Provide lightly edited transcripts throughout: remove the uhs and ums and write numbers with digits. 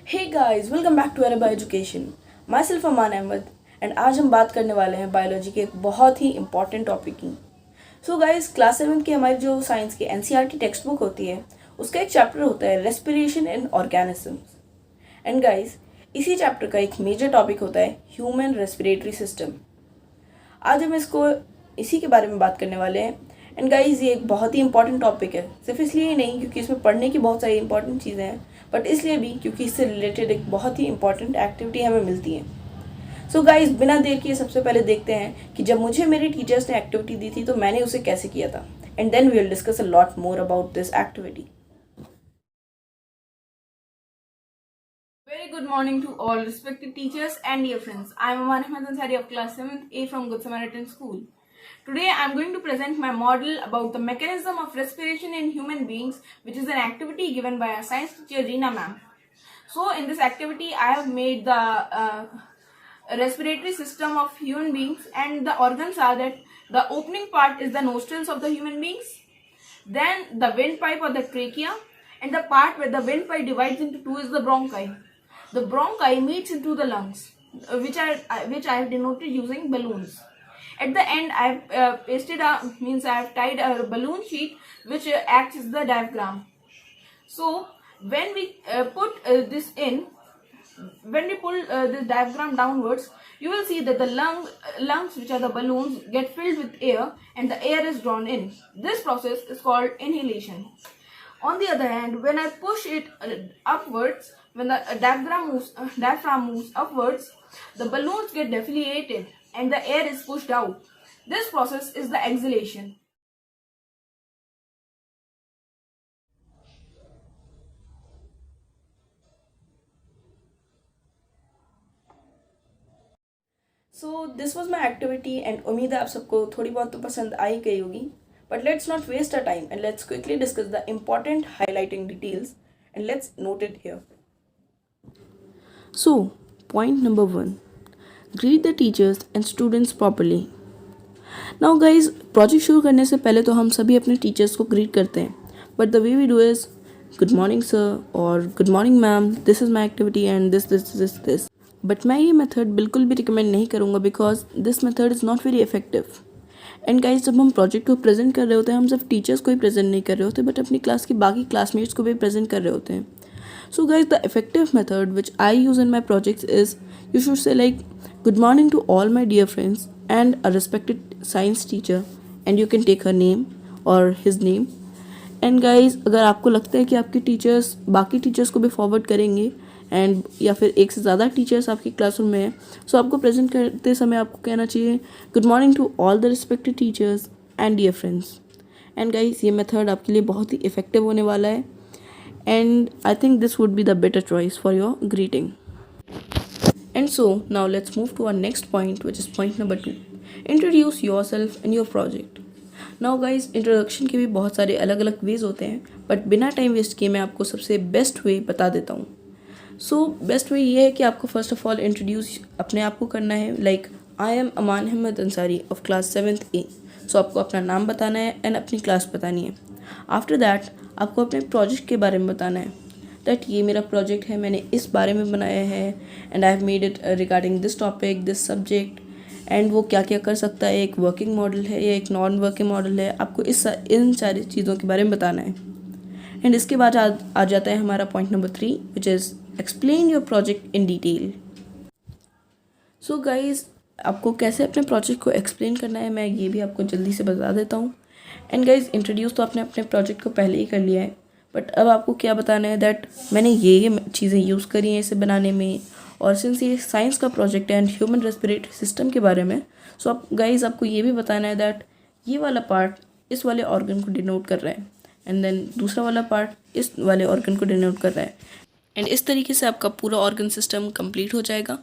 Hey guys, welcome back to Arba education. Myself Aman Ahmed and आज हम बात करने वाले हैं बायोलॉजी के एक बहुत ही इंपॉर्टेंट टॉपिक की। सो गाइस, क्लास 7 की हमारी जो साइंस की एनसीईआरटी टेक्स्ट बुक होती है उसका एक चैप्टर होता है respiration in organisms. And guys, इसी चैप्टर का एक मेजर टॉपिक होता है ह्यूमन रेस्पिरेटरी सिस्टम। आज हम इसको इसी के बारे में बात करने वाले हैं। एंड गाइस, ये एक बहुत ही इंपॉर्टेंट टॉपिक है, सिर्फ इसलिए ही नहीं क्योंकि इसमें पढ़ने की बहुत सारी इंपॉर्टेंट चीज़ें हैं, बट इसलिए भी क्योंकि इससे रिलेटेड एक बहुत ही इंपॉर्टेंट एक्टिविटी हमें मिलती है। सो गाइस, बिना देर किए सबसे पहले देखते हैं कि जब मुझे मेरे टीचर्स ने एक्टिविटी दी थी तो मैंने उसे कैसे किया था। And then we will discuss a lot more about this activity. Very good morning to all respected teachers and dear friends. I am Aman Ahmed Ansari of class 7th A from Good Samaritan School. Today I am going to present my model about the mechanism of respiration in human beings, which is an activity given by our science teacher Reena ma'am. So in this activity I have made the respiratory system of human beings, and the organs are that the opening part is the nostrils of the human beings, then the windpipe or the trachea, and the part where the windpipe divides into two is the bronchi. The bronchi meets into the lungs, which I have denoted using balloons. At the end, I have I have tied a balloon sheet, which acts as the diaphragm. So when we put this in, when we pull this diaphragm downwards, you will see that the lungs, which are the balloons, get filled with air, and the air is drawn in. This process is called inhalation. On the other hand, when I push it upwards, when the diaphragm moves upwards, the balloons get deflated and the air is pushed out. This process is the exhalation. So this was my activity and उम्मीद है आप सबको थोड़ी बहुत तो पसंद आई गई होगी. But let's not waste our time and let's quickly discuss the important highlighting details and let's note it here. So, point number 1. Greet the teachers and students properly. Now guys, project शुरू करने से पहले तो हम सभी अपने teachers को greet करते हैं. But the way we do is, good morning sir or good morning ma'am, this is my activity and this. But मैं ये मेथड बिल्कुल भी रिकमेंड नहीं करूँगा because this method is not very effective. And guys, जब हम project को present कर रहे होते हैं हम सिर्फ टीचर्स को ही प्रेजेंट नहीं कर रहे होते बट अपनी क्लास के बाकी क्लासमेट्स को भी प्रेजेंट कर रहे होते हैं. So guys, the effective method which I use in my projects is you should say like good morning to all my dear friends and a respected science teacher, and you can take her name और his name. And guys, अगर आपको लगता है कि आपके teachers बाकी teachers को भी फॉरवर्ड करेंगे एंड या फिर एक से ज़्यादा टीचर्स आपकी क्लासरूम में हैं, सो आपको प्रेजेंट करते समय आपको कहना चाहिए good morning to all the respected teachers and dear friends. And guys, ये मेथड आपके लिए बहुत ही इफेक्टिव होने वाला है and I think this would be the better choice for your greeting. And so now let's move to our next point which is point number 2. Introduce yourself in your project. Now guys, introduction के भी बहुत सारे अलग अलग veg होते हैं but बिना time waste किए मैं आपको सबसे बेस्ट वे बता देता हूँ. सो बेस्ट वे ये है कि आपको फर्स्ट ऑफ ऑल इंट्रोड्यूस अपने आप को करना है. Like I am Aman Ahmad Ansari of class 7th A. So आपको अपना नाम बताना है एंड अपनी क्लास बतानी है. आफ्टर दैट आपको अपने प्रोजेक्ट के बारे में बताना है दैट ये मेरा प्रोजेक्ट है, मैंने इस बारे में बनाया है and I have made it regarding this topic, this subject, and वो क्या क्या कर सकता है, एक वर्किंग मॉडल है या एक नॉन वर्किंग मॉडल है. आपको इन सारी चीज़ों के बारे में बताना है. एंड इसके बाद आ जाता है हमारा point number 3 which is explain your project in detail. So guys, आपको कैसे अपने प्रोजेक्ट को एक्सप्लेन करना है मैं ये भी आपको जल्दी से बता देता हूँ. एंड गाइज, इंट्रोड्यूस तो आपने अपने प्रोजेक्ट को पहले ही कर लिया है बट अब आपको क्या बताना है दैट मैंने ये चीज़ें यूज़ करी हैं इसे बनाने में, और सिंस ये साइंस का प्रोजेक्ट है एंड ह्यूमन रेस्पिरेटरी सिस्टम के बारे में, सो आप गाइज आपको ये भी बताना है दैट ये वाला पार्ट इस वाले ऑर्गन को डिनोट कर रहा है एंड देन दूसरा वाला पार्ट इस वाले ऑर्गन को डिनोट कर रहा है. एंड इस तरीके से आपका पूरा ऑर्गन सिस्टम कंप्लीट हो जाएगा.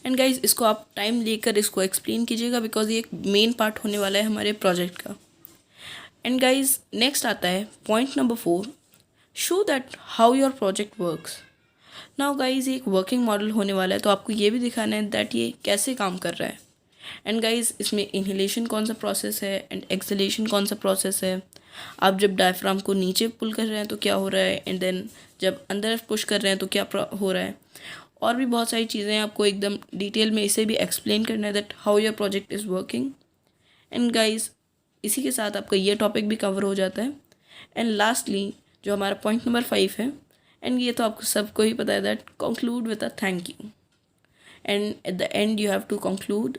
एंड गाइज, इसको आप टाइम लेकर इसको एक्सप्लेन कीजिएगा बिकॉज ये एक मेन पार्ट होने वाला है हमारे प्रोजेक्ट का. एंड गाइज, नेक्स्ट आता है point number 4. Show that how your project works. Now guys, ये एक वर्किंग मॉडल होने वाला है तो आपको ये भी दिखाना है दैट ये कैसे काम कर रहा है. एंड गाइज, इसमें इनहेलेशन कौन सा प्रोसेस है एंड एक्सहेलेशन कौन सा प्रोसेस है. आप जब डायफ्राम को नीचे पुल कर रहे हैं तो क्या हो रहा है एंड देन जब अंदर पुश कर रहे हैं तो क्या हो रहा है. और भी बहुत सारी चीज़ें आपको एकदम डिटेल में इसे भी एक्सप्लेन करना है that how your project is working. And guys, इसी के साथ आपका ये टॉपिक भी कवर हो जाता है। एंड लास्टली जो हमारा पॉइंट नंबर 5 है, एंड ये तो आपको सबको ही पता है, that conclude with a thank you. And at the end you have to conclude,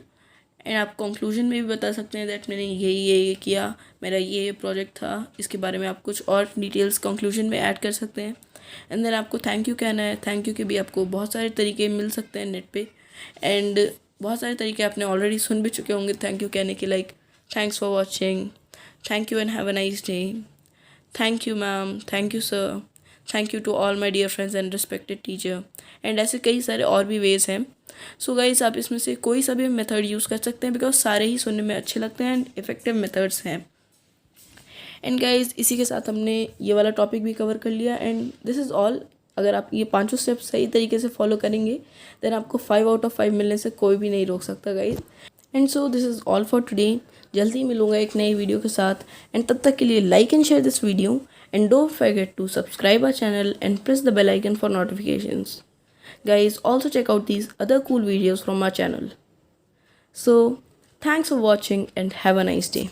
and आप कंक्लूजन में भी बता सकते हैं दैट मैंने ये किया, मेरा ये प्रोजेक्ट था, इसके बारे में आप कुछ और डिटेल्स कंक्लूजन में ऐड कर सकते हैं। एंड देन आपको थैंक यू कहना है। थैंक यू के भी आपको बहुत सारे तरीके मिल सकते हैं नेट पे, एंड बहुत सारे तरीके आपने ऑलरेडी सुन भी चुके होंगे थैंक यू कहने के, like thanks for watching, thank you and have a nice day, thank you ma'am, thank you sir, thank you to all my dear friends and respected teacher. And ऐसे कई सारे और भी वेज हैं। So guys, आप इसमें से कोई सा भी मेथड यूज़ कर सकते हैं, बिकॉज सारे ही सुनने में अच्छे लगते हैं एंड इफेक्टिव मेथड्स हैं। एंड गाइस, इसी के साथ हमने ये वाला टॉपिक भी कवर कर लिया, एंड दिस इज़ ऑल। अगर आप ये 5 स्टेप्स सही तरीके से फॉलो करेंगे देन आपको 5 आउट ऑफ 5 मिलने से कोई भी नहीं रोक सकता guys. And so this is all for today. जल्दी ही मिलूंगा एक नई वीडियो के साथ, एंड तब तक के लिए like and share this video, and don't forget to subscribe our channel and press the bell icon for notifications. Guys, also check out these other cool videos from our channel. So, thanks for watching and have a nice day.